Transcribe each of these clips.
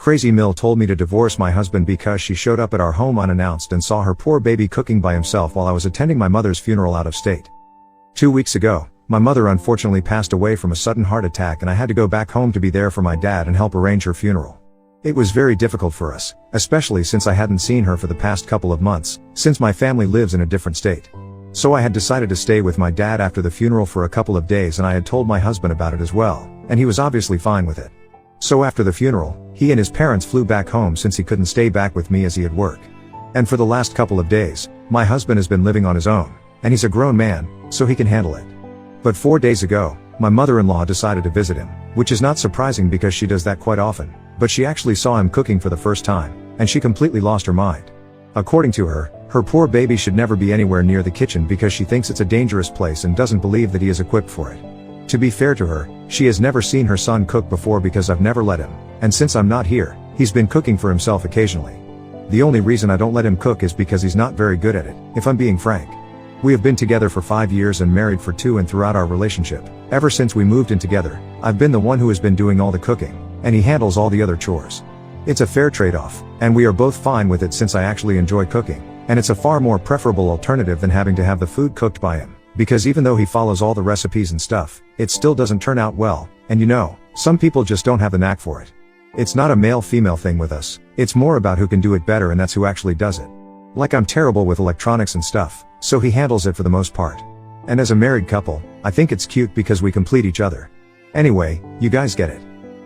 Crazy Mill told me to divorce my husband because she showed up at our home unannounced and saw her poor baby cooking by himself while I was attending my mother's funeral out of state. 2 weeks ago, my mother unfortunately passed away from a sudden heart attack and I had to go back home to be there for my dad and help arrange her funeral. It was very difficult for us, especially since I hadn't seen her for the past couple of months, since my family lives in a different state. So I had decided to stay with my dad after the funeral for a couple of days and I had told my husband about it as well, and he was obviously fine with it. So after the funeral, he and his parents flew back home since he couldn't stay back with me as he had work. And for the last couple of days, my husband has been living on his own, and he's a grown man, so he can handle it. But 4 days ago, my mother-in-law decided to visit him, which is not surprising because she does that quite often, but she actually saw him cooking for the first time, and she completely lost her mind. According to her, her poor baby should never be anywhere near the kitchen because she thinks it's a dangerous place and doesn't believe that he is equipped for it. To be fair to her, she has never seen her son cook before because I've never let him, and since I'm not here, he's been cooking for himself occasionally. The only reason I don't let him cook is because he's not very good at it, if I'm being frank. We have been together for 5 years and married for 2, and throughout our relationship, ever since we moved in together, I've been the one who has been doing all the cooking, and he handles all the other chores. It's a fair trade-off, and we are both fine with it since I actually enjoy cooking, and it's a far more preferable alternative than having to have the food cooked by him, because even though he follows all the recipes and stuff, it still doesn't turn out well, and you know, some people just don't have the knack for it. It's not a male-female thing with us, it's more about who can do it better and that's who actually does it. Like I'm terrible with electronics and stuff, so he handles it for the most part. And as a married couple, I think it's cute because we complete each other. Anyway, you guys get it.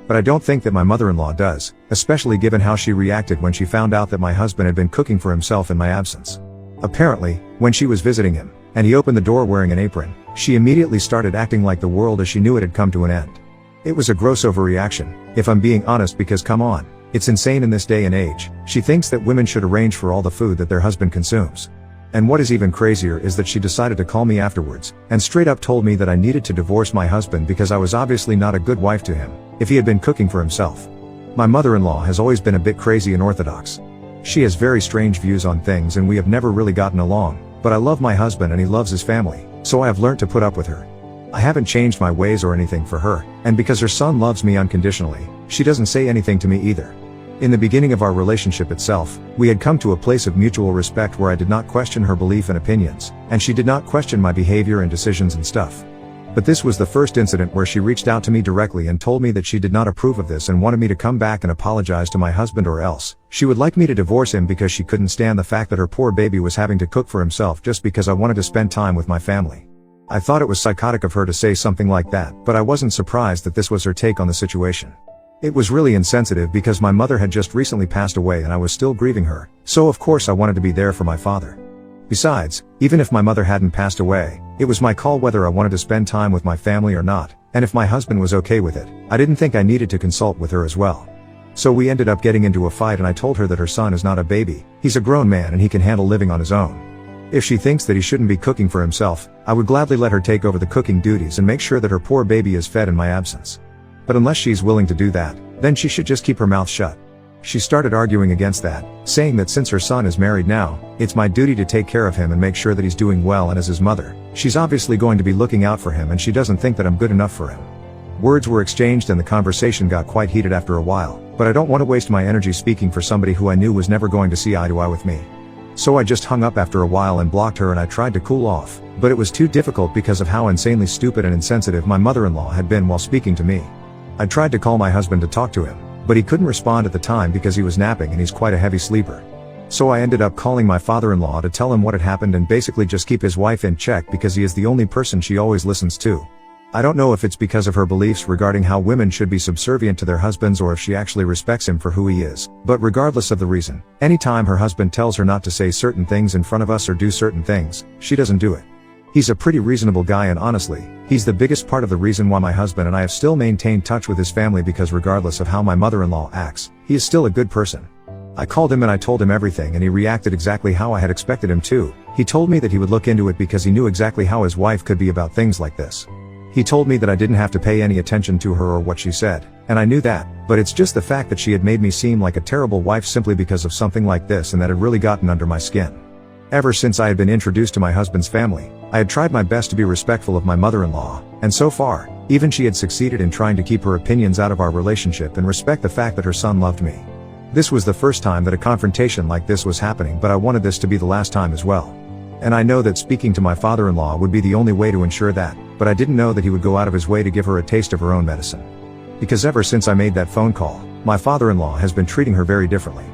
But I don't think that my mother-in-law does, especially given how she reacted when she found out that my husband had been cooking for himself in my absence. Apparently, when she was visiting him, and he opened the door wearing an apron, she immediately started acting like the world as she knew it had come to an end. It was a gross overreaction, if I'm being honest, because come on, it's insane in this day and age. She thinks that women should arrange for all the food that their husband consumes. And what is even crazier is that she decided to call me afterwards, and straight up told me that I needed to divorce my husband because I was obviously not a good wife to him, if he had been cooking for himself. My mother-in-law has always been a bit crazy and orthodox. She has very strange views on things and we have never really gotten along, but I love my husband and he loves his family, so I have learned to put up with her. I haven't changed my ways or anything for her, and because her son loves me unconditionally, she doesn't say anything to me either. In the beginning of our relationship itself, we had come to a place of mutual respect where I did not question her belief and opinions, and she did not question my behavior and decisions and stuff. But this was the first incident where she reached out to me directly and told me that she did not approve of this and wanted me to come back and apologize to my husband, or else she would like me to divorce him because she couldn't stand the fact that her poor baby was having to cook for himself just because I wanted to spend time with my family. I thought it was psychotic of her to say something like that, but I wasn't surprised that this was her take on the situation. It was really insensitive because my mother had just recently passed away and I was still grieving her, so of course I wanted to be there for my father. Besides, even if my mother hadn't passed away, it was my call whether I wanted to spend time with my family or not, and if my husband was okay with it, I didn't think I needed to consult with her as well. So we ended up getting into a fight and I told her that her son is not a baby, he's a grown man and he can handle living on his own. If she thinks that he shouldn't be cooking for himself, I would gladly let her take over the cooking duties and make sure that her poor baby is fed in my absence. But unless she's willing to do that, then she should just keep her mouth shut. She started arguing against that, saying that since her son is married now, it's my duty to take care of him and make sure that he's doing well, and as his mother, she's obviously going to be looking out for him and she doesn't think that I'm good enough for him. Words were exchanged and the conversation got quite heated after a while, but I don't want to waste my energy speaking for somebody who I knew was never going to see eye to eye with me. So I just hung up after a while and blocked her, and I tried to cool off, but it was too difficult because of how insanely stupid and insensitive my mother-in-law had been while speaking to me. I tried to call my husband to talk to him, but he couldn't respond at the time because he was napping and he's quite a heavy sleeper. So I ended up calling my father-in-law to tell him what had happened and basically just keep his wife in check because he is the only person she always listens to. I don't know if it's because of her beliefs regarding how women should be subservient to their husbands or if she actually respects him for who he is, but regardless of the reason, anytime her husband tells her not to say certain things in front of us or do certain things, she doesn't do it. He's a pretty reasonable guy, and honestly, he's the biggest part of the reason why my husband and I have still maintained touch with his family, because regardless of how my mother-in-law acts, he is still a good person. I called him and I told him everything and he reacted exactly how I had expected him to. He told me that he would look into it because he knew exactly how his wife could be about things like this. He told me that I didn't have to pay any attention to her or what she said, and I knew that, but it's just the fact that she had made me seem like a terrible wife simply because of something like this, and that had really gotten under my skin. Ever since I had been introduced to my husband's family, I had tried my best to be respectful of my mother-in-law, and so far, Even she had succeeded in trying to keep her opinions out of our relationship and respect the fact that her son loved me. This was the first time that a confrontation like this was happening, but I wanted this to be the last time as well. And I know that speaking to my father-in-law would be the only way to ensure that, but I didn't know that he would go out of his way to give her a taste of her own medicine. Because ever since I made that phone call, my father-in-law has been treating her very differently.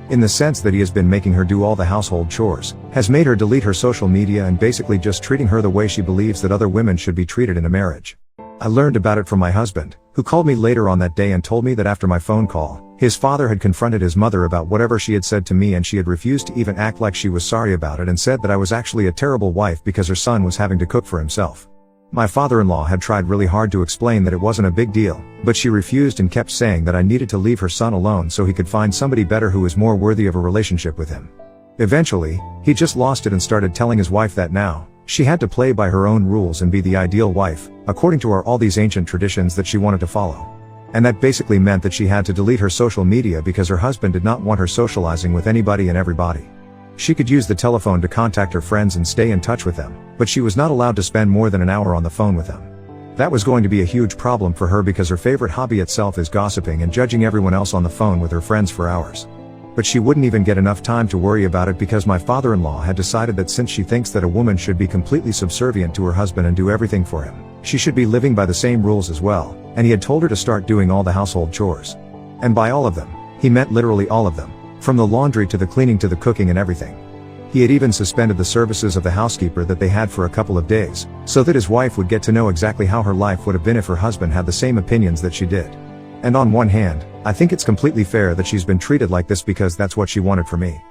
In the sense that he has been making her do all the household chores, has made her delete her social media and basically just treating her the way she believes that other women should be treated in a marriage. I learned about it from my husband, who called me later on that day and told me that after my phone call, his father had confronted his mother about whatever she had said to me, and she had refused to even act like she was sorry about it and said that I was actually a terrible wife because her son was having to cook for himself. My father-in-law had tried really hard to explain that it wasn't a big deal, but she refused and kept saying that I needed to leave her son alone so he could find somebody better who was more worthy of a relationship with him. Eventually, he just lost it and started telling his wife that now, she had to play by her own rules and be the ideal wife, according to all these ancient traditions that she wanted to follow. And that basically meant that she had to delete her social media because her husband did not want her socializing with anybody and everybody. She could use the telephone to contact her friends and stay in touch with them, but she was not allowed to spend more than an hour on the phone with them. That was going to be a huge problem for her because her favorite hobby itself is gossiping and judging everyone else on the phone with her friends for hours. But she wouldn't even get enough time to worry about it because my father-in-law had decided that since she thinks that a woman should be completely subservient to her husband and do everything for him, she should be living by the same rules as well, and he had told her to start doing all the household chores. And by all of them, he meant literally all of them, from the laundry to the cleaning to the cooking and everything. He had even suspended the services of the housekeeper that they had for a couple of days, so that his wife would get to know exactly how her life would have been if her husband had the same opinions that she did. And on one hand, I think it's completely fair that she's been treated like this because that's what she wanted from me.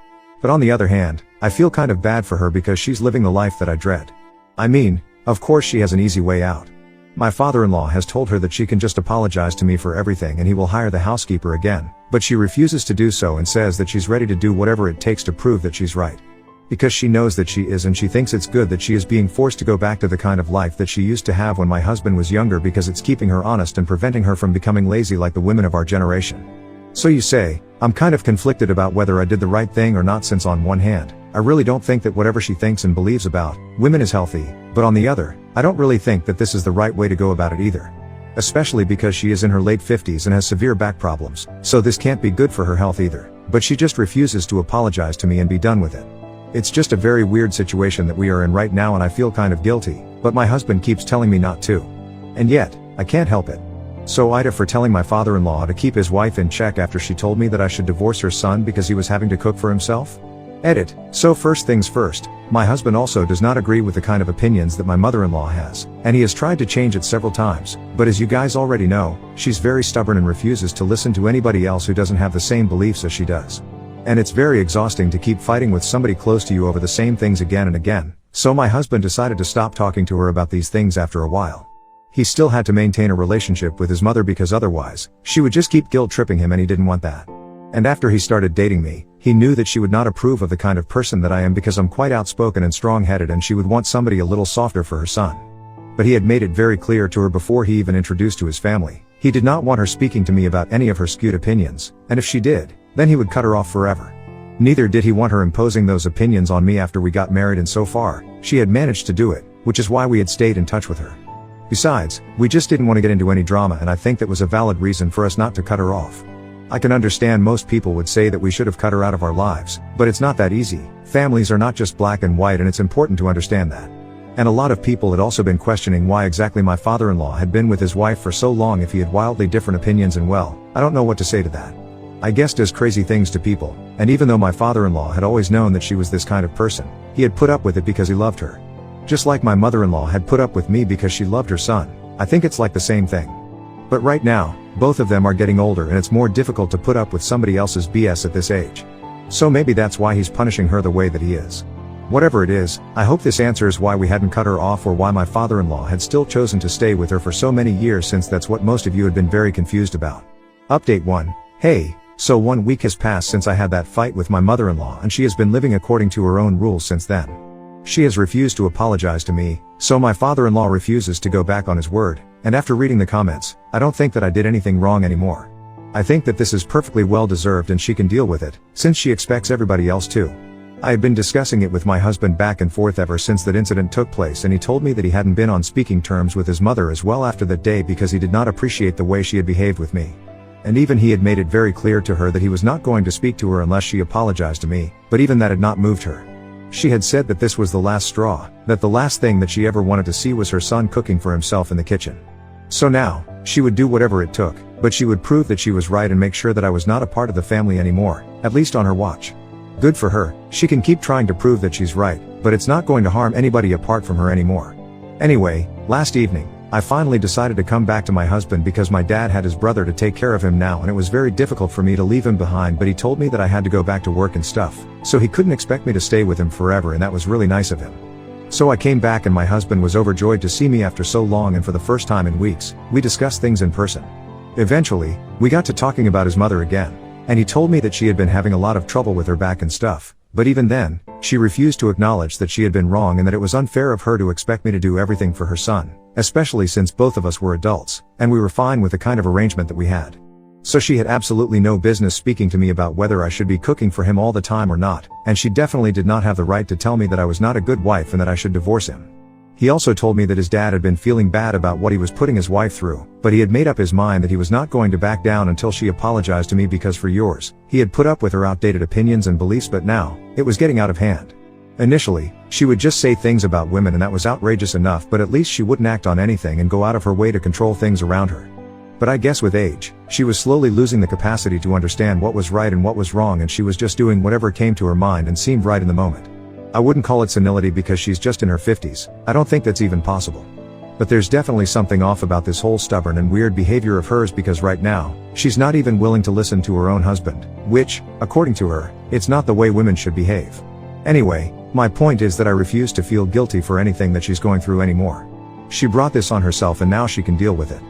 But on the other hand, I feel kind of bad for her because she's living the life that I dread. I mean, of course she has an easy way out. My father-in-law has told her that she can just apologize to me for everything and he will hire the housekeeper again, but she refuses to do so and says that she's ready to do whatever it takes to prove that she's right. Because she knows that she is, and she thinks it's good that she is being forced to go back to the kind of life that she used to have when my husband was younger because it's keeping her honest and preventing her from becoming lazy like the women of our generation. So you say, I'm kind of conflicted about whether I did the right thing or not, since on one hand, I really don't think that whatever she thinks and believes about women is healthy, but on the other, I don't really think that this is the right way to go about it either. Especially because she is in her late 50s and has severe back problems, so this can't be good for her health either, but she just refuses to apologize to me and be done with it. It's just a very weird situation that we are in right now and I feel kind of guilty, but my husband keeps telling me not to. And yet, I can't help it. So Ida for telling my father-in-law to keep his wife in check after she told me that I should divorce her son because he was having to cook for himself? Edit. So first things first, my husband also does not agree with the kind of opinions that my mother-in-law has, and he has tried to change it several times, but as you guys already know, she's very stubborn and refuses to listen to anybody else who doesn't have the same beliefs as she does. And it's very exhausting to keep fighting with somebody close to you over the same things again and again, so my husband decided to stop talking to her about these things after a while. He still had to maintain a relationship with his mother because otherwise, she would just keep guilt-tripping him and he didn't want that. And after he started dating me, he knew that she would not approve of the kind of person that I am because I'm quite outspoken and strong-headed and she would want somebody a little softer for her son. But he had made it very clear to her before he even introduced to his family, he did not want her speaking to me about any of her skewed opinions, and if she did, then he would cut her off forever. Neither did he want her imposing those opinions on me after we got married, and so far, she had managed to do it, which is why we had stayed in touch with her. Besides, we just didn't want to get into any drama, and I think that was a valid reason for us not to cut her off. I can understand most people would say that we should have cut her out of our lives, but it's not that easy. Families are not just black and white, and it's important to understand that. And a lot of people had also been questioning why exactly my father-in-law had been with his wife for so long if he had wildly different opinions, and well, I don't know what to say to that. I guess does crazy things to people, and even though my father-in-law had always known that she was this kind of person, he had put up with it because he loved her. Just like my mother-in-law had put up with me because she loved her son. I think it's like the same thing. But right now, both of them are getting older and it's more difficult to put up with somebody else's BS at this age. So maybe that's why he's punishing her the way that he is. Whatever it is, I hope this answers why we hadn't cut her off or why my father-in-law had still chosen to stay with her for so many years, since that's what most of you had been very confused about. Update 1. Hey. So 1 week has passed since I had that fight with my mother-in-law and she has been living according to her own rules since then. She has refused to apologize to me, so my father-in-law refuses to go back on his word, and after reading the comments, I don't think that I did anything wrong anymore. I think that this is perfectly well deserved and she can deal with it, since she expects everybody else to. I had been discussing it with my husband back and forth ever since that incident took place, and he told me that he hadn't been on speaking terms with his mother as well after that day because he did not appreciate the way she had behaved with me. And even he had made it very clear to her that he was not going to speak to her unless she apologized to me, but even that had not moved her. She had said that this was the last straw, that the last thing that she ever wanted to see was her son cooking for himself in the kitchen. So now, she would do whatever it took, but she would prove that she was right and make sure that I was not a part of the family anymore, at least on her watch. Good for her, she can keep trying to prove that she's right, but it's not going to harm anybody apart from her anymore. Anyway, last evening, I finally decided to come back to my husband because my dad had his brother to take care of him now, and it was very difficult for me to leave him behind, but he told me that I had to go back to work and stuff, so he couldn't expect me to stay with him forever, and that was really nice of him. So I came back and my husband was overjoyed to see me after so long, and for the first time in weeks, we discussed things in person. Eventually, we got to talking about his mother again, and he told me that she had been having a lot of trouble with her back and stuff, but even then, she refused to acknowledge that she had been wrong and that it was unfair of her to expect me to do everything for her son, especially since both of us were adults, and we were fine with the kind of arrangement that we had. So she had absolutely no business speaking to me about whether I should be cooking for him all the time or not, and she definitely did not have the right to tell me that I was not a good wife and that I should divorce him. He also told me that his dad had been feeling bad about what he was putting his wife through, but he had made up his mind that he was not going to back down until she apologized to me because for years, he had put up with her outdated opinions and beliefs, but now, it was getting out of hand. Initially, she would just say things about women and that was outrageous enough, but at least she wouldn't act on anything and go out of her way to control things around her. But I guess with age, she was slowly losing the capacity to understand what was right and what was wrong, and she was just doing whatever came to her mind and seemed right in the moment. I wouldn't call it senility because she's just in her 50s, I don't think that's even possible. But there's definitely something off about this whole stubborn and weird behavior of hers because right now, she's not even willing to listen to her own husband, which, according to her, it's not the way women should behave. Anyway, my point is that I refuse to feel guilty for anything that she's going through anymore. She brought this on herself and now she can deal with it.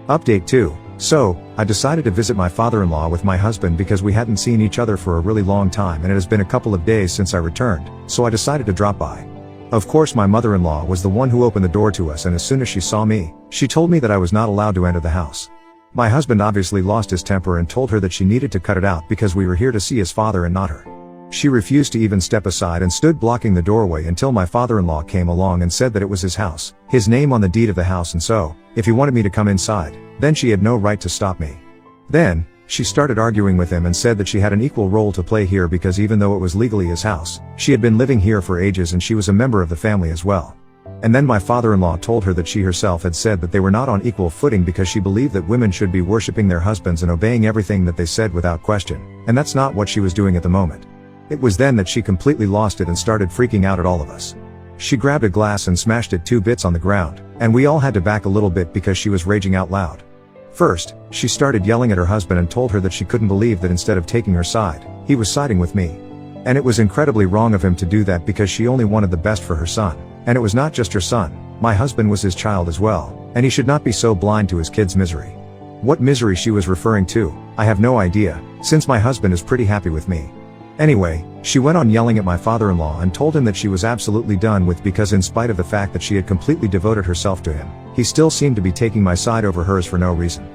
Update 2. So, I decided to visit my father-in-law with my husband because we hadn't seen each other for a really long time and it has been a couple of days since I returned, so I decided to drop by. Of course my mother-in-law was the one who opened the door to us, and as soon as she saw me, she told me that I was not allowed to enter the house. My husband obviously lost his temper and told her that she needed to cut it out because we were here to see his father and not her. She refused to even step aside and stood blocking the doorway until my father-in-law came along and said that it was his house, his name on the deed of the house, and so, if he wanted me to come inside, then she had no right to stop me. Then, she started arguing with him and said that she had an equal role to play here because even though it was legally his house, she had been living here for ages and she was a member of the family as well. And then my father-in-law told her that she herself had said that they were not on equal footing because she believed that women should be worshipping their husbands and obeying everything that they said without question, and that's not what she was doing at the moment. It was then that she completely lost it and started freaking out at all of us. She grabbed a glass and smashed it to bits on the ground, and we all had to back a little bit because she was raging out loud. First, she started yelling at her husband and told her that she couldn't believe that instead of taking her side, he was siding with me. And it was incredibly wrong of him to do that because she only wanted the best for her son. And it was not just her son, my husband was his child as well, and he should not be so blind to his kid's misery. What misery she was referring to, I have no idea, since my husband is pretty happy with me. Anyway, she went on yelling at my father-in-law and told him that she was absolutely done with because in spite of the fact that she had completely devoted herself to him, he still seemed to be taking my side over hers for no reason.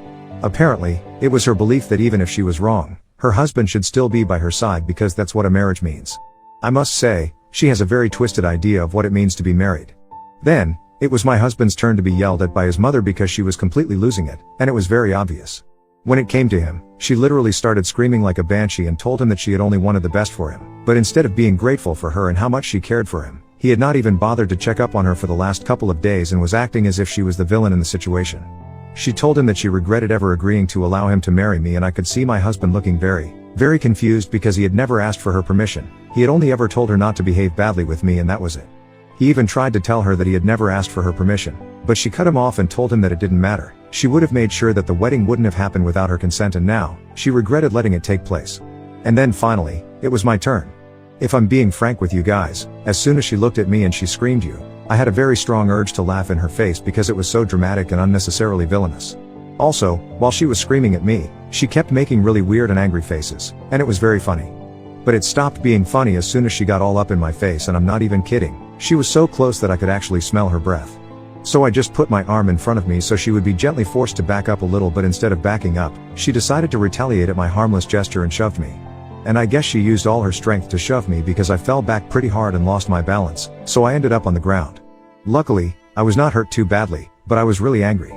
Apparently, it was her belief that even if she was wrong, her husband should still be by her side because that's what a marriage means. I must say, she has a very twisted idea of what it means to be married. Then, it was my husband's turn to be yelled at by his mother because she was completely losing it, and it was very obvious. When it came to him, she literally started screaming like a banshee and told him that she had only wanted the best for him, but instead of being grateful for her and how much she cared for him, he had not even bothered to check up on her for the last couple of days and was acting as if she was the villain in the situation. She told him that she regretted ever agreeing to allow him to marry me, and I could see my husband looking very confused because he had never asked for her permission. He had only ever told her not to behave badly with me and that was it. He even tried to tell her that he had never asked for her permission, but she cut him off and told him that it didn't matter. She would have made sure that the wedding wouldn't have happened without her consent, and now, she regretted letting it take place. And then finally, it was my turn. If I'm being frank with you guys, as soon as she looked at me and she screamed "you," I had a very strong urge to laugh in her face because it was so dramatic and unnecessarily villainous. Also, while she was screaming at me, she kept making really weird and angry faces, and it was very funny. But it stopped being funny as soon as she got all up in my face, and I'm not even kidding, she was so close that I could actually smell her breath. So I just put my arm in front of me so she would be gently forced to back up a little, but instead of backing up, she decided to retaliate at my harmless gesture and shoved me. And I guess she used all her strength to shove me because I fell back pretty hard and lost my balance, so I ended up on the ground. Luckily, I was not hurt too badly, but I was really angry.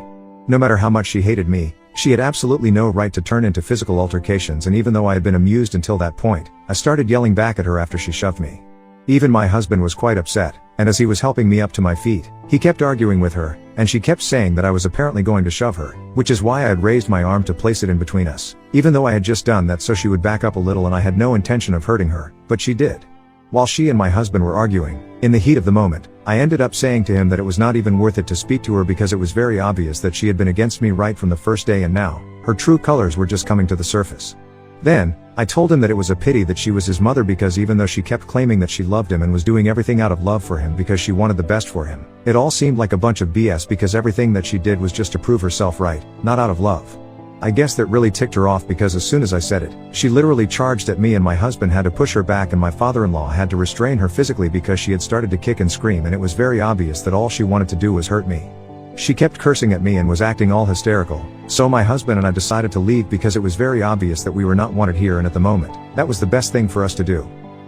No matter how much she hated me, she had absolutely no right to turn into physical altercations, and even though I had been amused until that point, I started yelling back at her after she shoved me. Even my husband was quite upset, and as he was helping me up to my feet, he kept arguing with her, and she kept saying that I was apparently going to shove her, which is why I had raised my arm to place it in between us, even though I had just done that so she would back up a little, and I had no intention of hurting her, but she did. While she and my husband were arguing, in the heat of the moment, I ended up saying to him that it was not even worth it to speak to her because it was very obvious that she had been against me right from the first day, and now, her true colors were just coming to the surface. Then, I told him that it was a pity that she was his mother because even though she kept claiming that she loved him and was doing everything out of love for him because she wanted the best for him, it all seemed like a bunch of BS because everything that she did was just to prove herself right, not out of love. I guess that really ticked her off because as soon as I said it, she literally charged at me and my husband had to push her back and my father-in-law had to restrain her physically because she had started to kick and scream, and it was very obvious that all she wanted to do was hurt me. She kept cursing at me and was acting all hysterical, so my husband and I decided to leave because it was very obvious that we were not wanted here, and at the moment, that was the best thing for us to do.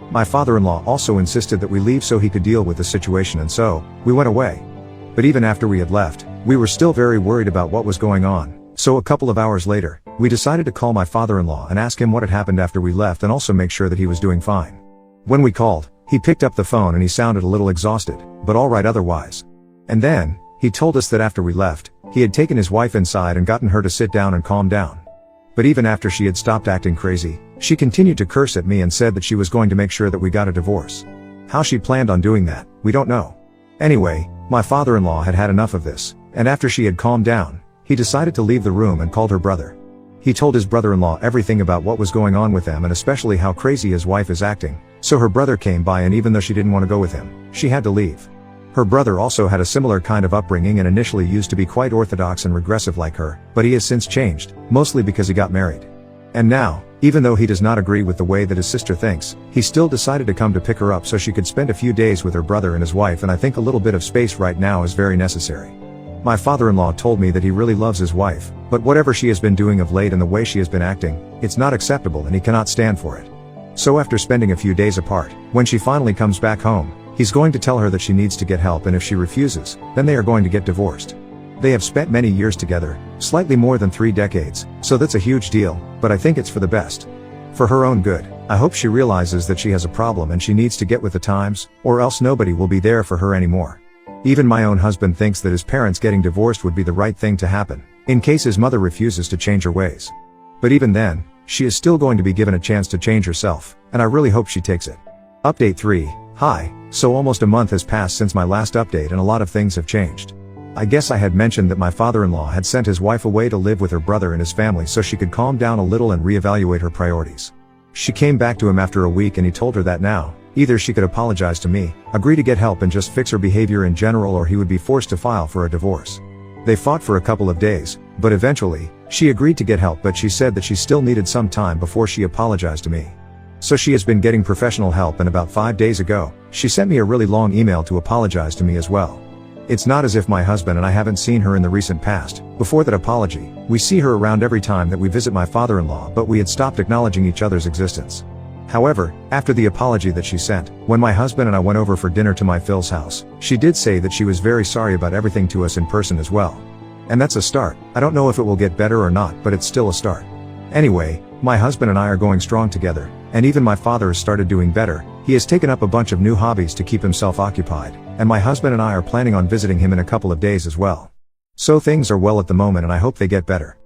My father-in-law also insisted that we leave so he could deal with the situation, and so, we went away. But even after we had left, we were still very worried about what was going on, so a couple of hours later, we decided to call my father-in-law and ask him what had happened after we left and also make sure that he was doing fine. When we called, he picked up the phone and he sounded a little exhausted, but alright otherwise. And then, he told us that after we left, he had taken his wife inside and gotten her to sit down and calm down. But even after she had stopped acting crazy, she continued to curse at me and said that she was going to make sure that we got a divorce. How she planned on doing that, we don't know. Anyway, my father-in-law had had enough of this, and after she had calmed down, he decided to leave the room and called her brother. He told his brother-in-law everything about what was going on with them and especially how crazy his wife is acting, so her brother came by, and even though she didn't want to go with him, she had to leave. Her brother also had a similar kind of upbringing and initially used to be quite orthodox and regressive like her, but he has since changed, mostly because he got married. And now, even though he does not agree with the way that his sister thinks, he still decided to come to pick her up so she could spend a few days with her brother and his wife, and I think a little bit of space right now is very necessary. My father-in-law told me that he really loves his wife, but whatever she has been doing of late and the way she has been acting, it's not acceptable and he cannot stand for it. So after spending a few days apart, when she finally comes back home, he's going to tell her that she needs to get help, and if she refuses, then they are going to get divorced. They have spent many years together, slightly more than 3 decades, so that's a huge deal, but I think it's for the best. For her own good, I hope she realizes that she has a problem and she needs to get with the times, or else nobody will be there for her anymore. Even my own husband thinks that his parents getting divorced would be the right thing to happen, in case his mother refuses to change her ways. But even then, she is still going to be given a chance to change herself, and I really hope she takes it. Update 3. Hi, so almost a month has passed since my last update and a lot of things have changed. I guess I had mentioned that my father-in-law had sent his wife away to live with her brother and his family so she could calm down a little and reevaluate her priorities. She came back to him after a week and he told her that now, either she could apologize to me, agree to get help and just fix her behavior in general, or he would be forced to file for a divorce. They fought for a couple of days, but eventually, she agreed to get help, but she said that she still needed some time before she apologized to me. So she has been getting professional help, and about 5 days ago, she sent me a really long email to apologize to me as well. It's not as if my husband and I haven't seen her in the recent past. Before that apology, we see her around every time that we visit my father-in-law, but we had stopped acknowledging each other's existence. However, after the apology that she sent, when my husband and I went over for dinner to my Phil's house, she did say that she was very sorry about everything to us in person as well. And that's a start. I don't know if it will get better or not, but it's still a start. Anyway, my husband and I are going strong together, and even my father has started doing better. He has taken up a bunch of new hobbies to keep himself occupied, and my husband and I are planning on visiting him in a couple of days as well. So things are well at the moment and I hope they get better.